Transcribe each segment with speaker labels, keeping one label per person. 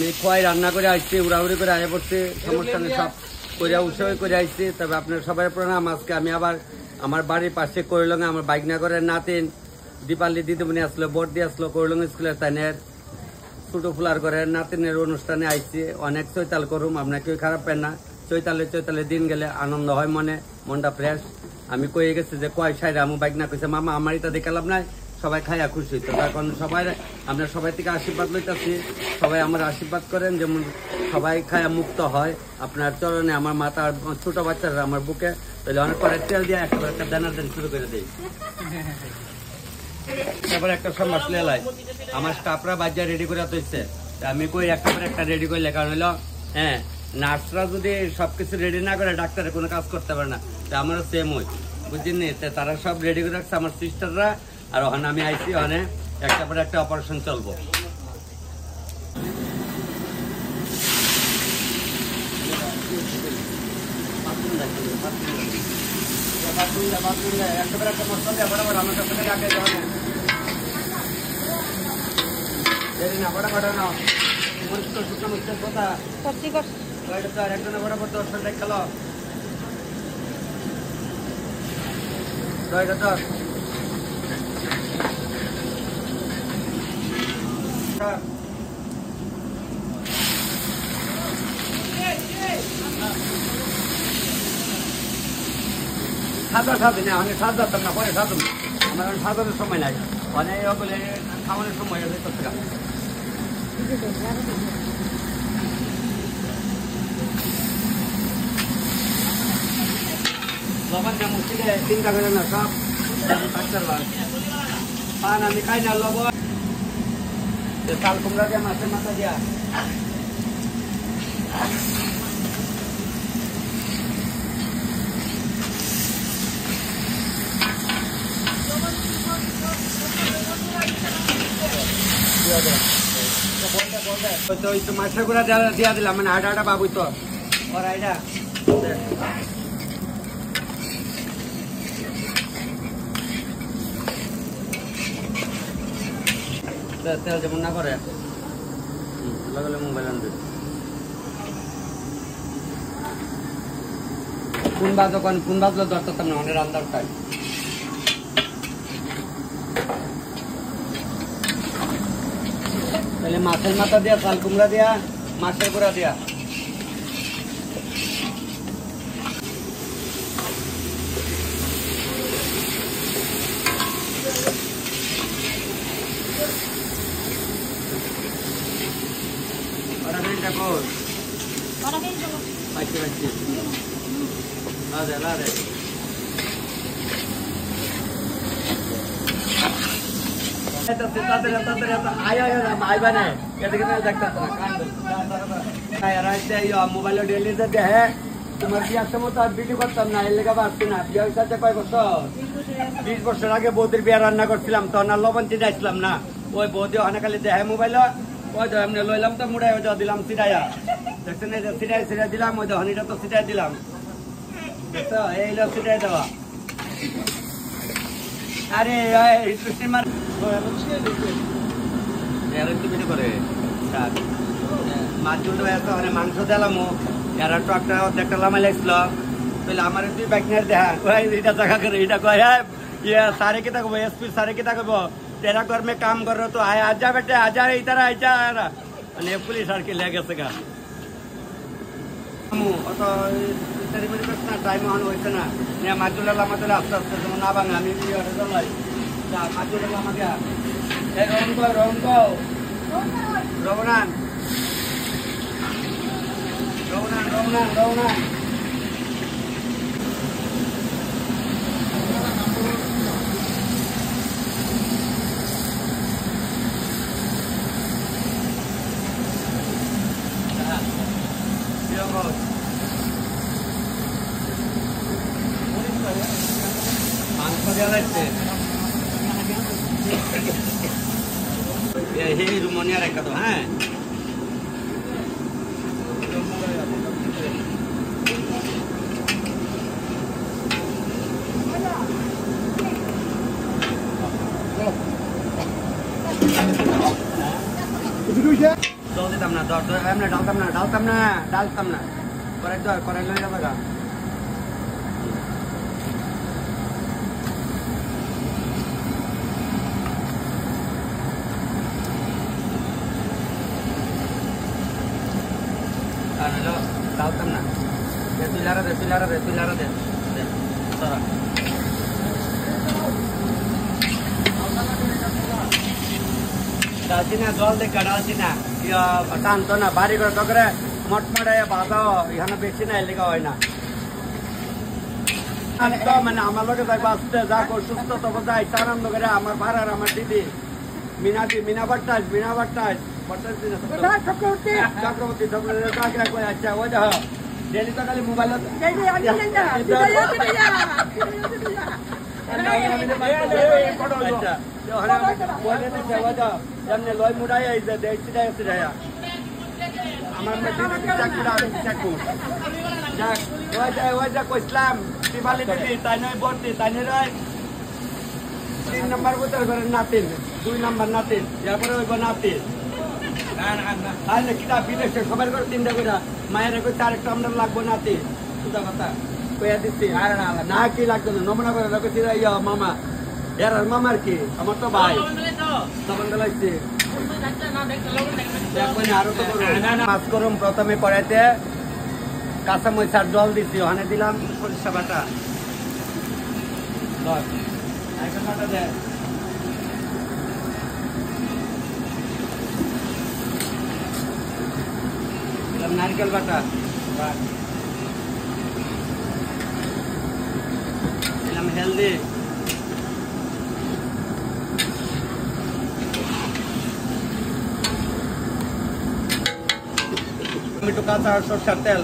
Speaker 1: আমি খোয়াই রান্না করে আসছি, উড়াউড়ি করে আয় পড়ছি, সমস্যা নেই, সব করে উৎসব করে আসছি। তবে আপনার সবাই প্রণাম। আজকে আমি আবার আমার বাড়ির পাশে কৈলঙ্গে আমার বাইকনগরের নাতিন দীপালি দিদিমণি আসলো, বোট দিয়ে আসলো কৈলঙ্গ স্কুলের তাইনের ছোট ফুলার ঘরের নাতিনের অনুষ্ঠানে আইছি। অনেক চৈতাল করুম, আপনার কেউ খারাপ পেন না। চৈতালে দিন গেলে আনন্দ হয়, মনটা ফ্রেশ। আমি কয়ে গেছি যে কয় সাইড আমি বাইক না কইছে মামা আমার এটা দেখে লাভ নাই, সবাই খাইয়া খুশি। তো তার কারণ সবাই আমরা সবাই থেকে আশীর্বাদ লইতেছি, সবাই আমার আশীর্বাদ করেন যেমন সবাই খায়া মুক্ত হয়। আপনার চরণে আমার মাথা, ছোট বাচ্চারা আমার বুকে, তাহলে অনেক পরে তেল দিয়ে একটা দানার দেন শুরু করে দিই। তারপরে একটা সব মশলা লাই আমার স্টাফরা বাজার রেডি করে তুলছে, আমি কই একটা পরে একটা রেডি করলে, কারণ হলো হ্যাঁ নার্সরা যদি সবকিছু রেডি না করে ডাক্তারের কোনো কাজ করতে পারে না। তো আমারও সেম হয়, বুঝিনি। তারা সব রেডি করে রাখছে আমার সিস্টাররা, আর ওখানে আমি আইসি, ওখানে একটা পরে একটা অপারেশন চলবো। সাদা সাদি না, আমি সাজ যাতাম না, পরে সাজুন, আমার সাজানোর সময় নাই, অনেক খাওয়ানোর সময় আছে। লবণ না মুসিলে চিন্তা করে না, সব ডাক্তার পান আমি খাই না। লবণ চাল কুমড়া দিয়া মাছের মাথা দিয়া মাছের গুঁড়া দিয়া দিলাম, মানে আটা বাবুই তো ওর আইডা তেল যেমন না করে লাগালে মোবাইল আনবে। কোন বাজলো ধরতাম না, অনেক রান্নার টাইম। তাহলে মাছের মাথা দিয়া, চাল কুমড়া দিয়া, মাছের গুঁড়া দিয়া মোবাইল ডেলি দেখে তোমার বিয়ার সময় তো আর ভিডিও করতাম না, এর লেগে আসছি না। বিয়ে হয়েছে কয় বছর? 20 বছর আগে বৌদির বিয়ে রান্না করছিলাম, তখন আর লবণ চিটাইছিলাম না। ওই বৌদি অনেকালি দেখে মোবাইল, ওই তো এমনি লইলাম তো মুড়াই, ওই দিলাম সিটাইয়া, দেখছেন এই যে সিটাই দিলাম, ওই হনিটা তো সিটাই দিলাম, দেখছো এই সিটাই দেওয়া। আরে করে মাছ জুটো মাংস দিলাম, এরা তো একটা লামাই লাগছিল। তাহলে আমার তুই বাইকনার দেখা এটা জায়গা করে এটা কয় सारे किता को एसपी सारे किता को तेरा घर में काम कर रहे हो तो आया आजा बेटे आजा इधर आजा અને पुलिस आके ले गया सका तो तेरी मेरी प्रश्न टाइम ऑन होइছে না নিয়া মাছুলা লামাতলে আস্তে আস্তে যেন না ভাঙে আমি কি ওটা চলাই যা মাছুলা লামা গয়া এই রংকো রবনান यही रुमोनिया रखा तो है জল দিতাম না এমনি ডালতাম না করাই লয়ে যাবে গা। ডালতাম না, তুই লারা দে সরা। ডালছি না, জল দেখা ডালছি না, টানতো না, বাড়ি করে তো করে মটমটায় বাঁধাও, এখানে বেশি না এলাকা হয় না। মানে আমার লোকে যাই বাঁচতে যা সুস্থ তবে যাই আনন্দ করে। আমার পাড়ার আমার দিদি মিনা ভট্টাস চক্রবর্তী আচ্ছা ওই দেখো ডেলি তো খালি মোবাইল লয় মুড়াই আমার কইসলাম তাই নয় বর্তি তাই নয় 3 নম্বর বোতল করে নাতিন, 2 নম্বর নাতিন, এরপরে ওই নাতিন কিতাব বিদেশে সবার করে 3টা করে মায়ের কইছে আরেকটা আমরা লাগবো নাতি সুদা কথা কইয়া দিচ্ছি। আর না কি লাগতো না নমুনা করে রাখছি মামা এর মামার কি আমার তো ভাই তখন লাগছে আরো তো মাছ করুম। প্রথমে কড়াইতে কাঁচা মরিচার জল দিচ্ছি, ওখানে দিলাম সরিষা বাটা দিলাম নারকেল বাটা দিলাম হেলদি টমেটো কাঁচা সরষার তেল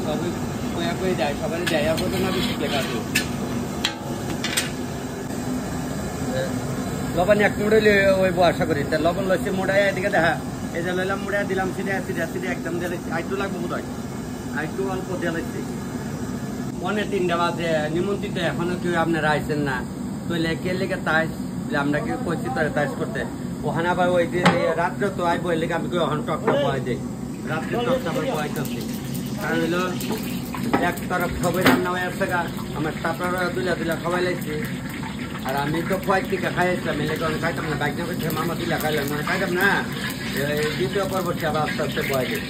Speaker 1: সবই কয়ে যায় সবারই যায় আর প্রথমে আমি শিখলে কাটু লবণ এক মুড়ে ওই আশা করি লবণ লইছে মোড়াই এদিকে দেখা এই যে লইলাম মুড়াই দিলাম সিধে একদম দিয়ে আইটু লাগবো বোধ হয় আইটু অল্প দিয়ে লাগছে। 3:45 বাজে নিমন্ত্রিত এখনো কেউ আপনারা আইসেন না তৈলে কে লেগে তাইস আমরা কেউ কইছি তো তাইস করতে ওখানে আবার ওই যে রাত্রে তো আইব এর লেগে আমি ওখানে টকটা বয় যাই রাত্রে টকটা আবার বয় করছি কারণ হলো এক তরফ সবাই রান্না হয়ে আসছে গা আমার তাপড়া দুলা খাওয়াই লাগছে আর আমি তো খোয়াই টিকা খাইছিলাম এলে আমি খাইতাম না বাইক না করছে মামা দুলা খাইলাম মানে খাইতাম না দ্বিতীয় পর্বটি আবার আস্তে আস্তে বয় যাই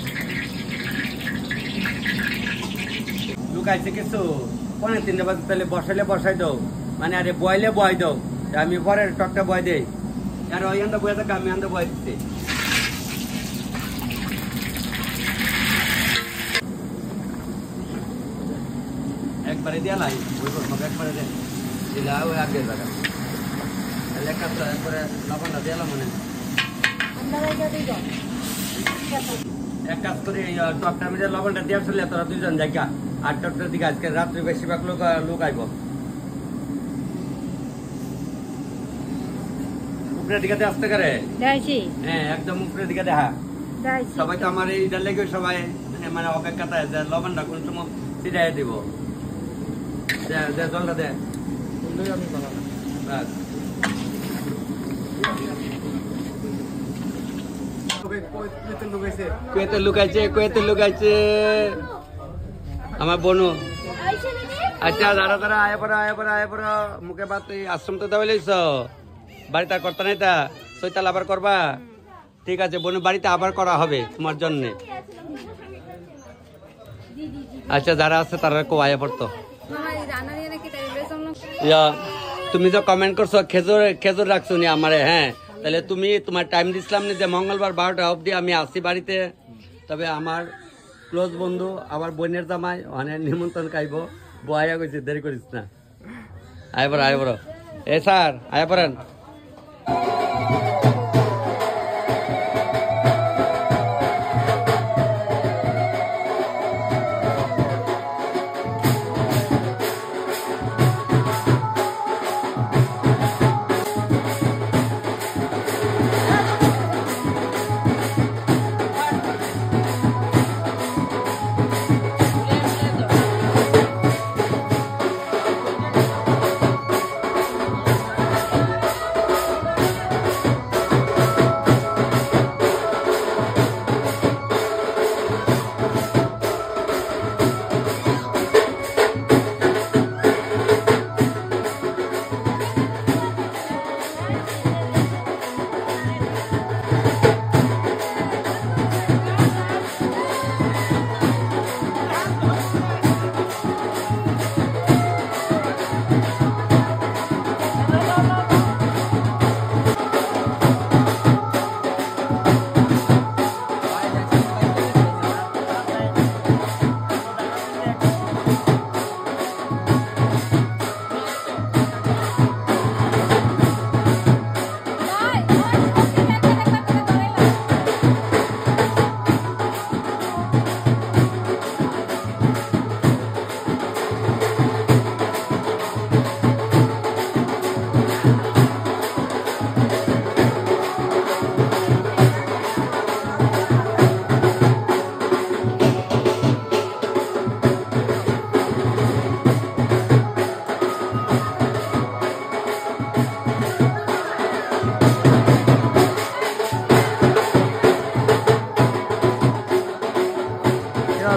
Speaker 1: লুকাইছে কিছু 3:45 বাজে তাহলে বসাই দাও মানে আরে বয়লে বয় দাও আমি পরে টকটা বয় দেই আর ওই আন্দা বয়ে থাকে আমি আন্দা বয় দিচ্ছি। একবারে দিয়া লাই ওই একবারে দেয় দিলা ওই আগে জায়গা একবারে লবণটা দিলাম মানে এক কাজ করে টকটার মধ্যে লবণটা দেওয়া চলে তোরা 2 জন জায়গা আর টকটার দিকে আজকে রাত্রে বেশিরভাগ লোক আইব উপরের দিকে আসতে করে হ্যাঁ একদম উপরের দিকে দেখা সবাই তো আমার এইটা লেগে সবাই মানে অপেক্ষাতে লবণটা কোন সময় ছিটাই দিব জলটা দে কুয়েতে লুকাইছে আমার বনু। আচ্ছা দাঁড়া আয় পড়া মুখে বাত আশ্রম তো দেওয়া লাইছ বাড়িতে আর করতে নাই তা সৈতাল আবার করবা ঠিক আছে বোনের বাড়িতে আবার করা হবে তোমার জন্য। আচ্ছা যারা আছে তারা কেউ আয়া পড়তো তুমি যে কমেন্ট করছো খেজুর রাখছো নি আমারে হ্যাঁ তাহলে তুমি তোমার টাইম দিছিলাম না যে মঙ্গলবার 12টা অবধি আমি আসি বাড়িতে তবে আমার ক্লোজ বন্ধু আমার বোনের জামাই অনেক নিমন্ত্রণ খাইব বয়া কইছে দেরি করিস না আয় বড় এ স্যার আয় পড়েন।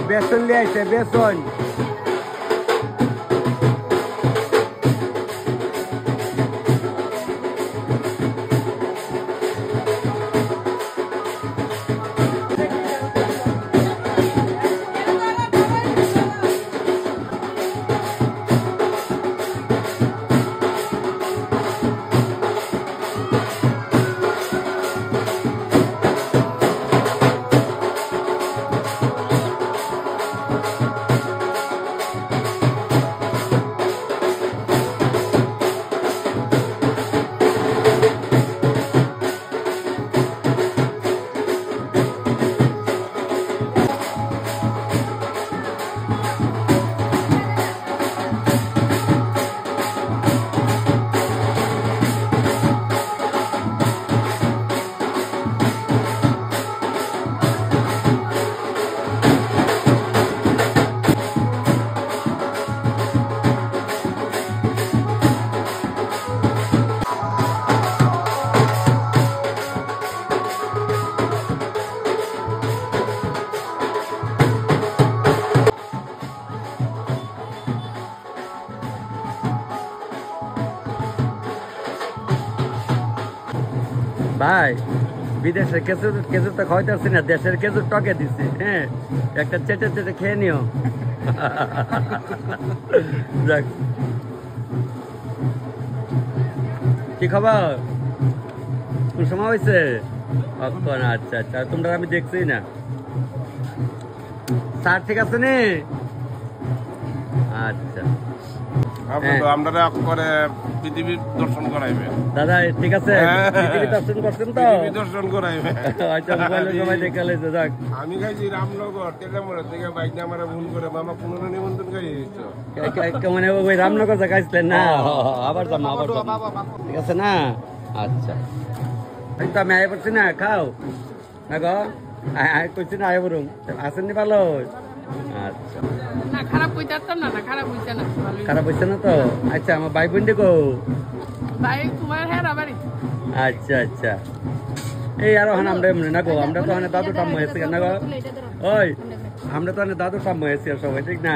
Speaker 1: বেসন লিয়ে আইছে বেসন। ভাই বিদেশের খেজুর খেজুর তো খাইতেছি না, দেশের খেজুর টকে দিছি। হ্যাঁ, একটা চেটে চেটে খেয়ে নিও। যাক, কি খবর? কোন সময় হয়েছে? আচ্ছা আচ্ছা, তোমরা আমি দেখছি না। স্যার ঠিক আছে নি? আচ্ছা,
Speaker 2: আমরা করে পৃথিবী দর্শন করাইবে
Speaker 1: দাদা, ঠিক আছে? পৃথিবী দর্শন করছেন তো?
Speaker 2: দর্শন করাইবে।
Speaker 1: আচ্ছা, মোবাইলে সবাই দেখে লাইছে। যাক,
Speaker 2: আমি খাইছি রামনগর তেলামোড়া থেকে, বাইক না আমার ভুল করে মামা পুনর নিমন্ত্রণ খাইয়ে দিচ্ছ।
Speaker 1: মানে ওই রামনগর জায়গায় না? আবার যাবো, আবার যাবো, ঠিক আছে না? আচ্ছা, তো আমি আয় পড়ছি না, খাও না গো, আয় করছি না, আয় বরুম আসেননি ভালো। আচ্ছা,
Speaker 3: খারাপ কইতাম না, খারাপ হইছে না,
Speaker 1: খারাপ হইছে না তো? আচ্ছা, আমার ভাই বোন দেখো
Speaker 3: ভাই তোমার হ্যাঁ বাড়ি।
Speaker 1: আচ্ছা আচ্ছা, এই আরো হান আমরা এমনি না গো, আমরা তো হানে দাদু টাম্ম হয়েছি না গো। ওই আমরা তো হানে দাদু টাম্ম হয়েছি সবাই, ঠিক না?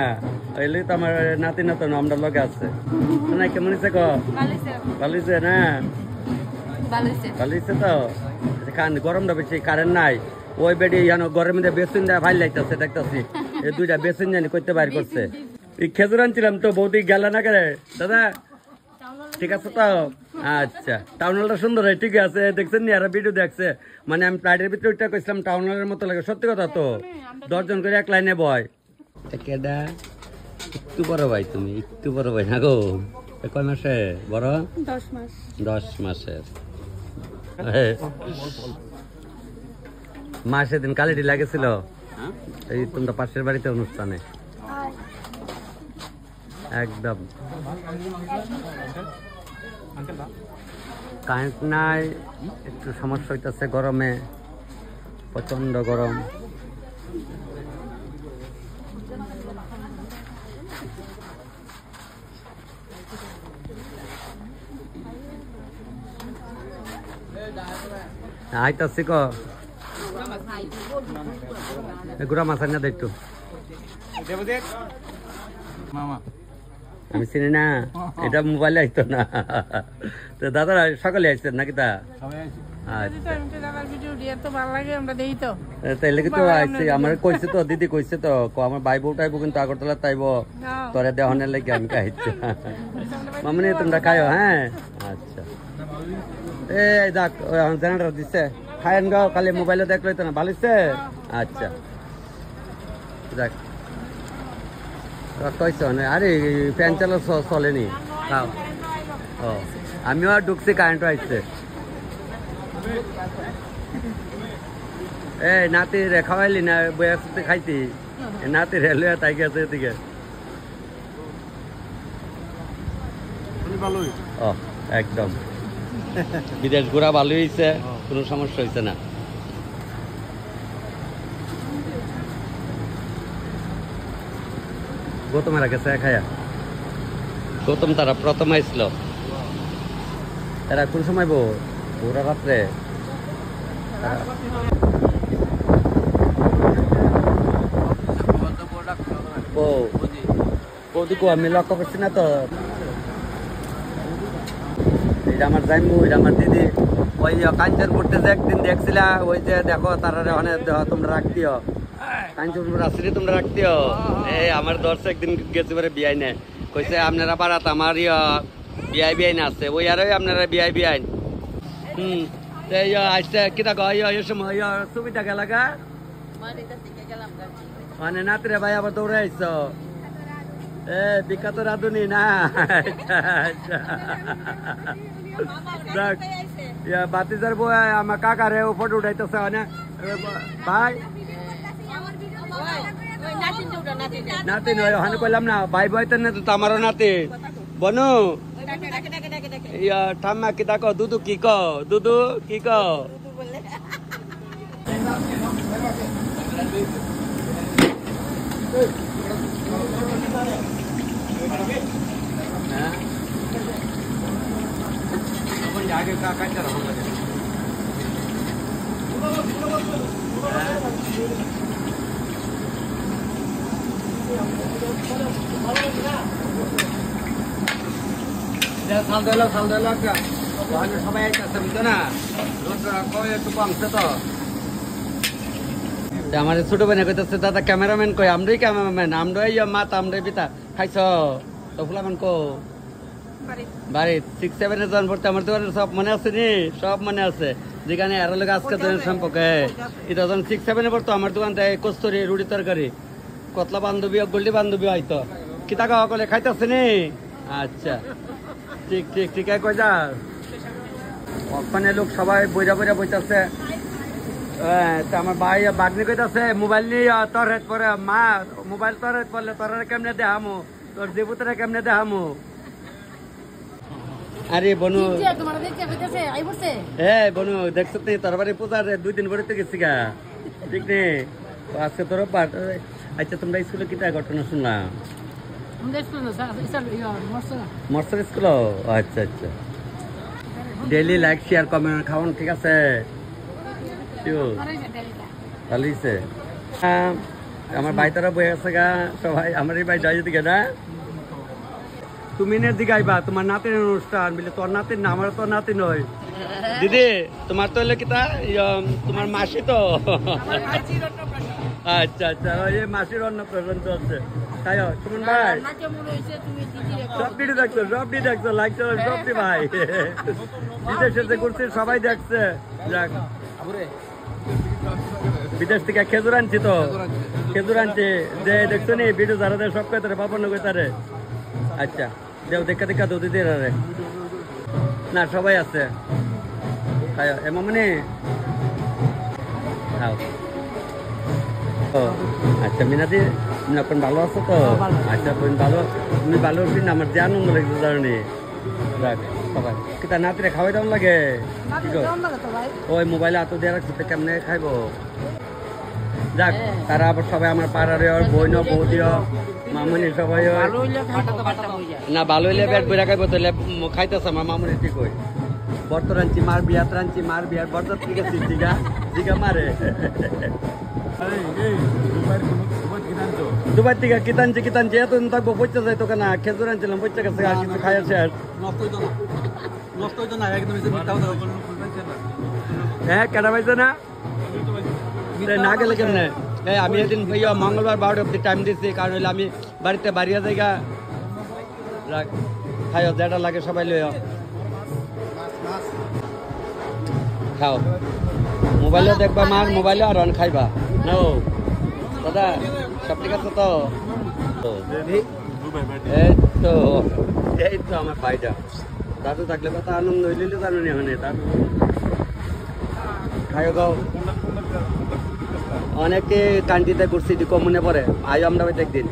Speaker 1: এলে তো আমার নাতি নাতন আমরা লগে আছে না। কেমন হয়েছে গো? ভালো হয়েছে না? ভালো হয়েছে তো? খান, গরমটা বেশি, কারেন্ট নাই। ওই বেডি গরমের মধ্যে বেসন দেওয়া ভাই লাগতেছে, দেখতেছি এই দুইটা বেসন জানি করতে বাইর করছে। এই খেজুর আনছিলাম তো, বৌদি গেল না কেন দাদা? ঠিক আছে তো? আচ্ছা, টাউন হলটা সুন্দর, ঠিক আছে। দেখছেন নি? আর ভিডিও দেখছে, মানে আমি প্লাইটের ভিতরে ওইটা কইছিলাম টাউন হলের মতো লাগে। সত্যি কথা তো, 10 জন করে এক লাইনে বয়। কেডা একটু বড় ভাই, তুমি একটু বড় ভাই না গো? কয় মাসে বড়?
Speaker 3: 10 মাস।
Speaker 1: 10 মাসের। মা সেদিন কালিটি লাগেছিল এই তোমরা পাশের বাড়িতে অনুষ্ঠানে, একদম কারেন্ট নাই, একটু সমস্যা হইতেছে গরমে, প্রচন্ড গরম। আইতাছি ক গুড়া মাছ আনিয়া দে একটু। আমি চিনি না, এটা মোবাইলে আইতো না। তো দাদারা সকালে আসছেন নাকি? তা তাইলে তো আইসি, আমার কইছে তো, দিদি কইছে তো, আমার ভাই বউ টাইব কিন্তু আগরতলা তাইব, তোরে দেহনের লেগে আমি খাইছি। মামনি তোমরা খাইও? হ্যাঁ, আচ্ছা। এই দেখ জেনারেটর দিচ্ছে, খায়েন গাও, খালি মোবাইলে দেখলে তো না, ভালো হচ্ছে? আচ্ছা, দেখ কইছ না? আরে ফ্যান চালা চলেনি, খাও। ও, আমিও আর ঢুকছি, কারেন্টও আসছে। এই নাতি রে খাওয়াইলি না? বইয়া সাথে খাইতি নাতি রে লইয়া তাই গেছে এদিকে। ও, একদম বিদেশ ঘোরা ভালো হয়েছে, কোনো সমস্যা হয়েছে না। গৌতমের গেছে খায়া, গৌতম তারা প্রথম আইছিল। এরা কোন সময় বউ? ওরা রাত্রে। ওদিকে আমি লক্ষ্য করছি না তো। এটা আমার জাইমু, এটা আমার দিদি। ওই কাঞ্চনপুরতে যে একদিন দেখছিলা, ওই যে দেখো তারা অনেক তোমরা রাখতিও, কাঞ্চনপুর আসলে তোমরা রাখতিও। এই আমার দর্শক একদিন গেছে পরে বিয়াই নেয়, কইছে আপনারা পাড়াত আমার বিআই না আছে, ওই আর আপনারা বিআই। আসতে কিতা কয় সময় সুবিধা গেলাগা মানে নাতিরে ভাই আবার দৌড়ে আইস বিখ্যাত রাধুনি না। বাতিজার বই আমার কাকারে ফটো উঠাইতেছে ভাই নাতি নয় ওখানে কইলাম না ভাই বইতেন না তো আমারও নাতি বনু ঠাম্মা কি দেখো দুদু কি ক দুদু কি ক আগে কাকা সবাই আসতেছে বুঝছো না, একটু কমছে তো। আমার ছোট বোনে কইতেছে দাদা ক্যামেরাম্যান কই, আমরাই ক্যামেরাম্যান, আমরাই মাত আমরাই পিতা খাইছ তো ফুলামান কো বাড়ি 6-7 জন পড়তে আমার তো সব মনে আছে নি, সব মনে আছে যেখানে এর লোক আজকে সম্পর্কে এটা যখন 6-7 পড়তো আমার দোকান থেকে কস্তুরি রুটি তরকারি কতলা বান্ধবী গোল্ডি বান্ধবী হয়তো কিতা খাওয়া করলে খাইতেছে নি। আচ্ছা ঠিক ঠিক ঠিক কই যা ওখানে লোক সবাই বইরা বইরা বইতেছে। আমার ভাই বাগনি কইতাছে মোবাইল নিয়ে তোর হেড পরে মা মোবাইল তোর হেড পড়লে তোর কেমনে দেখামো, তোর জীবতরা কেমনে দেখামো। আরে বনু হ্যাঁ বনু দেখছো তুই তোর বাড়ি পূজার 2 দিন পরে তো গেছি গা ঠিক নেই আজকে তোর পাঠ। আচ্ছা তোমরা স্কুলে কিটা ঘটনা শুনলাম মর্সার স্কুল? আচ্ছা আচ্ছা ডেইলি লাইক শেয়ার কমেন্ট খাওয়ান ঠিক আছে ভালো হয়েছে। আমার ভাই তারা বয়ে আছে গা সবাই, আমার এই ভাই যাই দিকে না তুমি নে দিকে আইবা তোমার নাতির অনুষ্ঠান বলে, তোর নাতির না আমার তোর নাতি নয় দিদি, তোমার তো হলে কিতা তোমার মাসি তো। আচ্ছা আচ্ছা ওই মাসির অন্নপ্রাশন চলছে তাই সুমন ভাই সবটি দেখছো সবটি দেখছো লাগছে সবটি ভাই বিদেশে যে করছে সবাই দেখছে। যাক বিদেশ থেকে খেজুর আনছি তো খেজুর আনছি যে দেখছো নি ভিডিও যারা দেয় সব কইতারে বাপন কইতারে। আচ্ছা দেও দেখা দেখা দুধ দিয়ে রে না সবাই আছে এমনি খাও। ও আচ্ছা মিনাদি এখন ভালো আছো তো? আচ্ছা তুমি ভালো, তুমি ভালো আছি না? আমার যে আনন্দ লাগছে জানি। যাক সবাই কিতা নাতিরে খাওয়াই দাম লাগে ওই মোবাইলে এত দিয়ে রাখছি কেমনে খাইবো। যাক তারা আবার সবাই আমার পাড়ার বইন বৌদিও মামুনি সবাই না ভালো হইলে পেট বইরা খাইবো তাহলে খাইতেছে আমার মামুনি ঠিক ওই বর্ত রাঞ্চি মার বিয়াত রাঞ্চি মার বিয়ার বর্ত ঠিক আছে জিগা জিগা মারে দুবার থেকে কিতানছি কিতানছি এত থাকবো পচা যায় তোকে না খেজুর আনছিলাম পচা গেছে আর কিছু খাই আছে আর নষ্ট হইতো না একদম হ্যাঁ কেনা পাইছে না না গেলে কেমনে। আমি এদিন মঙ্গলবার 12টা অব্দি টাইম দিচ্ছি কারণ হইলে আমি বাড়িতে বাড়িয়া জায়গা খাইও যেটা লাগে সবাই লইও খাও মোবাইলে দেখবা মার মোবাইলে আর অন খাইবা নাও দাদা সব ঠিক আছে তো? এই তো আমার ভাইটা দাদু থাকলে কথা আনন্দ হইলে তো জানো নি ওখানে দাদু খাইও গাও অনেকে কান্ট্রিতে ঘুরছি কম মনে পড়ে আয়ো আমরা একদিন।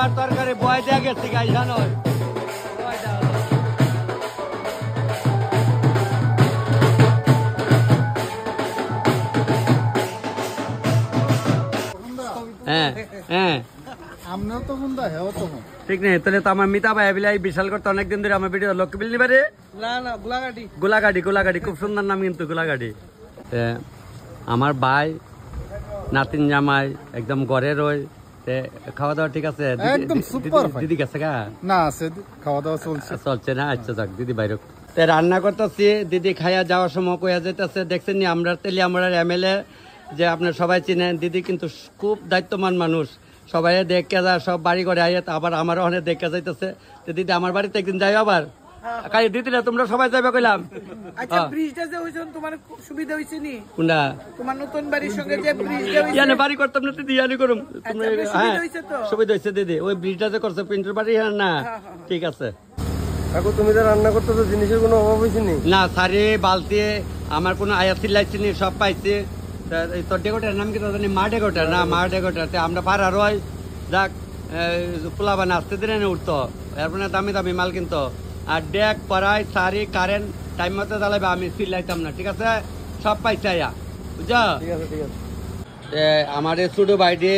Speaker 1: আবার তরকারি বয় দেয়া গেছি গাই জানো হ্যাঁ হ্যাঁ
Speaker 4: আমরাও তো হুন্দা হেও তো হুন
Speaker 1: ঠিক নেই তাহলে তো আমার মিতা ভাই বিলাই বিশাল করতে অনেকদিন ধরে আমার ভিডিও লোক বিল নিবারে
Speaker 4: না গোলাঘাটি
Speaker 1: গোলাগাড়ি খুব সুন্দর নাম কিন্তু গোলাগাড়ি আমার ভাই নাতিন জামাই একদম ঘরে রয় খাওয়া দাওয়া ঠিক আছে
Speaker 4: একদম সুপার
Speaker 1: দিদি গেছে গা
Speaker 4: না আছে খাওয়া দাওয়া চলছে
Speaker 1: চলছে না আচ্ছা যাক দিদি বাইরে রান্না করতেছি দিদি খাইয়া যাওয়ার সময় কইয়া যেতেছে দেখছেন নি আমরা তেলি আমরা এমএলএ যে আপনার সবাই চিনেন দিদি কিন্তু খুব দায়িত্বমান মানুষ সবাই দেখে যা সব বাড়ি করে আইয়ে আবার আমারও অনেক দেখে যাইতেছে দিদি আমার বাড়িতে একদিন যাই আবার কাই দিদিরা তোমরা সবাই যাবে কইলাম
Speaker 5: আচ্ছা ব্রিজটা যে হইছে তোমার খুব সুবিধা হইছে নি
Speaker 1: কোনটা
Speaker 5: তোমার নতুন বাড়ির সঙ্গে যে ব্রিজটা হইছে
Speaker 1: ইয়ানে বাড়ি করতাম না দিদি ইয়ানে করুম তোমরা হ্যাঁ
Speaker 5: সুবিধা হইছে তো
Speaker 1: সুবিধা হইছে দিদি ওই ব্রিজটা যে করছে পিন্টুর বাড়ি হ্যাঁ না ঠিক আছে
Speaker 2: কাকু তুমি যে রান্না করতেছো জিনিসের কোনো অভাব হয়েছে নি
Speaker 1: না সারি বালতি আমার কোনো আয়াতি লাইছি নি সব পাইছি তোর ডেকোটার নাম কি জানি মা ডেকোটার না মা ডেকোটার আমরা পাড়া রয় যাক পোলা বানা আসতে দিনে উঠতো এরপরে দামি দামি মাল কিনতো আর ডেক পড়াই সারি কারেন্ট টাইম মতো জ্বালাবে আমি সিলাইতাম না ঠিক আছে সব পাইছি আয়া বুঝছো
Speaker 2: ঠিক আছে
Speaker 1: আমার এই ছোট ভাইটি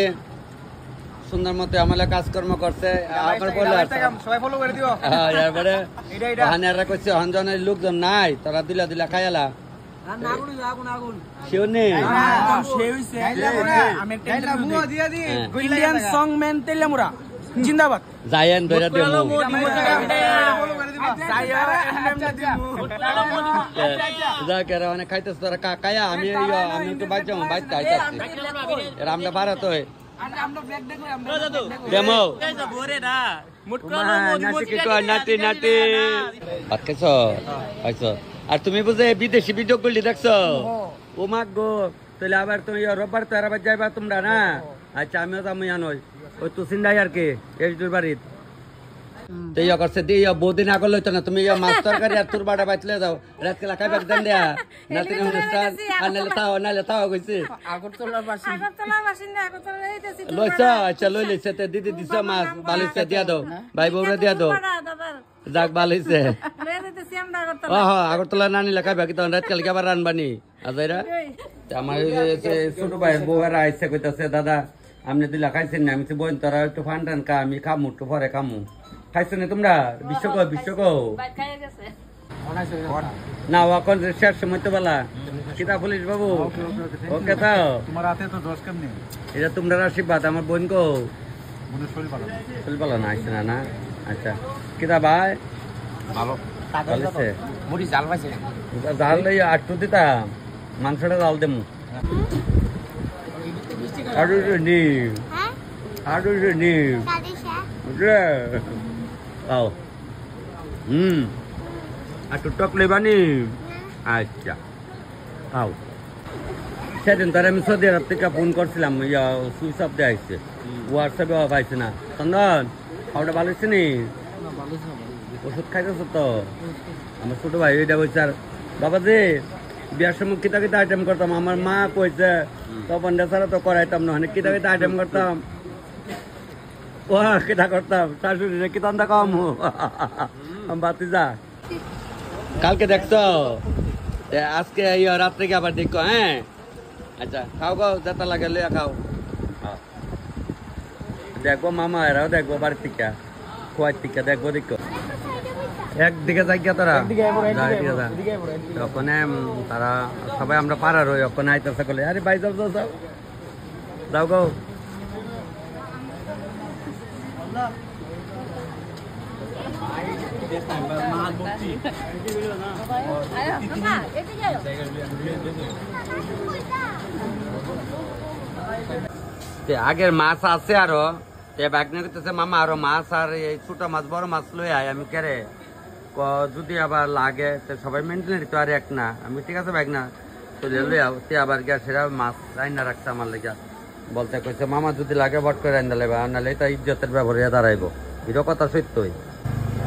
Speaker 1: সুন্দর মতো আমলে কাজকর্ম করছে আবার বলে
Speaker 4: সবাই ফলো করে দিও
Speaker 1: এরপরে হানারা কইছে হনজনের লোকজন নাই তোরা দিলা খাইলা সেও নেই
Speaker 5: ইন্ডিয়ান সং ম্যান তেলামুরা জিন্দাবাদ
Speaker 1: জায়ান ধরে দেবো যাকে অনেক খাইতেছ তোরা কাকায়া আমি একটু বাইর যাবো বাইতে আইতাছি এরা আমরা ভারত হয়ে দেমো নাতি নাতি ভাত খাইছ খাইছ আর তুমি বুঝে বিদেশি ভিডিও করলি দেখছো ও মাগ গো তাহলে আবার তুমি রোববার তো আবার যাইবা তোমরা না আচ্ছা আমিও যাবো নয় ওই তো চিন্তাই আর কি এসডুর বাড়ির ইয়া করছে দিয়ে বহুদিন আগল হইতো না তুমি মাছ তরকারি আর তোর বাড়া বাইতলে যাও রাত কেলা খাইবা দেন দেয়া নাতিন অনুষ্ঠান আর নাইলে তাও কইছি লইছা আচ্ছা লই লইছে তে দিদি দিছে মাছ বালিছে দিয়া দাও ভাই বউরা দিয়া দাও যাক বালিছে আগরতলা না নিলে খাইবা কি তখন রাত কালকে আবার রানবানি আজাইরা আমার ছোট ভাইয়ের বউরা আইসে কইতাছে দাদা আপনি দিলা খাইছেন না আমি বোন তোরা একটু ফান টান কা আমি খামু একটু পরে খামু খাইছো না তোমরা বিশ্বক না এখন শেষ সময় তো বলা কিতা পুলিশ বাবু ওকে তাও
Speaker 4: তোমার হাতে তো দশ কেমনি
Speaker 1: এটা তোমরা আশীর্বাদ আমার বোন গো
Speaker 4: মনে শরীর ভালো
Speaker 1: শরীর ভালো না আইসে না আচ্ছা কিতা ভাই
Speaker 4: ভালো
Speaker 1: ভালোছে
Speaker 5: মুড়ি জাল পাইছে
Speaker 1: জাল লই আটটু দিতাম মাংসটা জাল দেমু আরো নি আরো নি বুঝলে আও আর টুকটক লেবানি আচ্ছা আও সেদিন তার আমি সৌদি আরব থেকে ফোন করছিলাম সুইচ অফ দিয়ে আসছে হোয়াটসঅ্যাপে অফ আইছে না চন্দন খাওয়াটা ভালো হচ্ছে নি ওষুধ খাইতেছ তো আমার ছোট ভাই ওইটা বলছে আর বাবা যে বিয়ার সময় কিতা কিতা আইটেম করতাম আমার মা কইছে তখন ছাড়া তো করাইতাম না কিতা কিতা আইটেম করতাম ও কিতা করতাম শাশুড়ি কিতানটা কম বাতি যা কালকে দেখছো আজকে রাত্রে কি আবার দেখো হ্যাঁ আচ্ছা খাও খাও যেটা লাগে লিয়া খাও দেখবো মামা এরাও দেখবো বাড়ির টিকা খোয়ার টিকা দেখবো দেখো একদিকে যাই গিয়া তারা ওখানে তারা সবাই আমরা পাড়ার ওই ওখানে আইতেছে করলে আরে ভাই যাও যাও যাও যাও গো আগের মাছ আছে আরো মামা আরো মাছ আর এই ছোট মাছ বড় মাছ লই আয় আমি কেরে যদি আবার লাগে সবাই মেনটেন তো আর এক না আমি ঠিক আছে বাইক না চলে লই আও তে আবার গিয়া সেরা মাছ রান্না রাখছে আমার লেগে বলতে কইছে মামা যদি লাগে বট করে রান্না লেবা নাহলে এটা ইজ্জতের ব্যবহার হয়ে দাঁড়াইবো এটা কথা সত্যই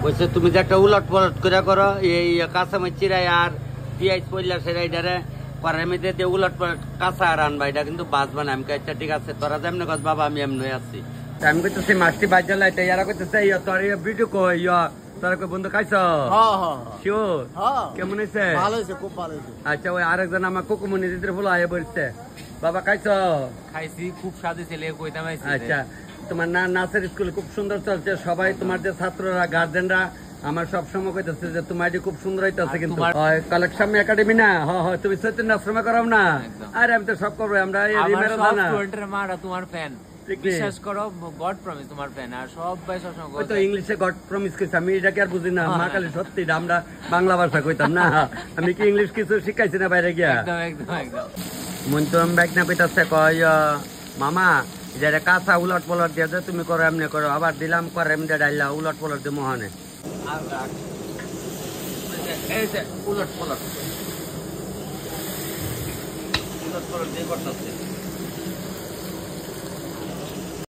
Speaker 1: কইছে তুমি যে একটা উলট পলট করে করো এই কাঁচামাই চিরাই আর পিঁয়াজ পড়লা সেরাইটারে পরের মধ্যে দিয়ে উলট পলট কাঁচা আর আনবা এটা কিন্তু বাঁচবা না আমি আচ্ছা ঠিক আছে তোরা যেমনি কাজ বাবা আমি এমনি আছি আমি কইতেছি মাছটি বাজার লাইতে ইয়ারা কইতেছে ইয়া তোর ভিডিও কই ইয়া তোর কই বন্ধু খাইছ শিওর কেমন হয়েছে
Speaker 5: ভালো হয়েছে, খুব ভালো হয়েছে।
Speaker 1: আচ্ছা ওই আরেকজন আমার কুকুমনি দিদির ফুল আয়ে বলছে বাবা খাইছ
Speaker 6: খাইছি, খুব স্বাদ ছেলে কইতাম আইছি।
Speaker 1: আচ্ছা তোমার নাচের স্কুল খুব সুন্দর চলছে, সবাই তোমার যে ছাত্ররা গার্জেনরা আমার সব সময় কইতেছে যে তোমার এটি খুব সুন্দর হইতেছে, কিন্তু কালেকশন একাডেমি না তুমি চৈতন্য আশ্রমে করাও না? আরে আমি তো সব করবো, আমরা
Speaker 6: আমার সব স্টুডেন্টের মারা তোমার ফ্যান, বিশ্বাস করো, গড প্রমিস তোমার ফ্যান। আর সবাই সবসময়
Speaker 1: ওই তো ইংলিশে গড প্রমিস কইছে, আমি এটাকে আর বুঝি না। মা কালী সত্যি আমরা বাংলা ভাষা কইতাম না, আমি কি ইংলিশ কিছু শিখাইছি না বাইরে গিয়া?
Speaker 6: একদম একদম একদম।
Speaker 1: মন তো আমি বাইক না কইতাছে কয় মামা যেটা কাঁচা উলট পলট দিয়ে যে তুমি করো এমনি করো, আবার দিলাম করে এমনি ডাইলা উলট পলট দিয়ে মহানে এই যে উলট পলট দিয়ে করতেছে।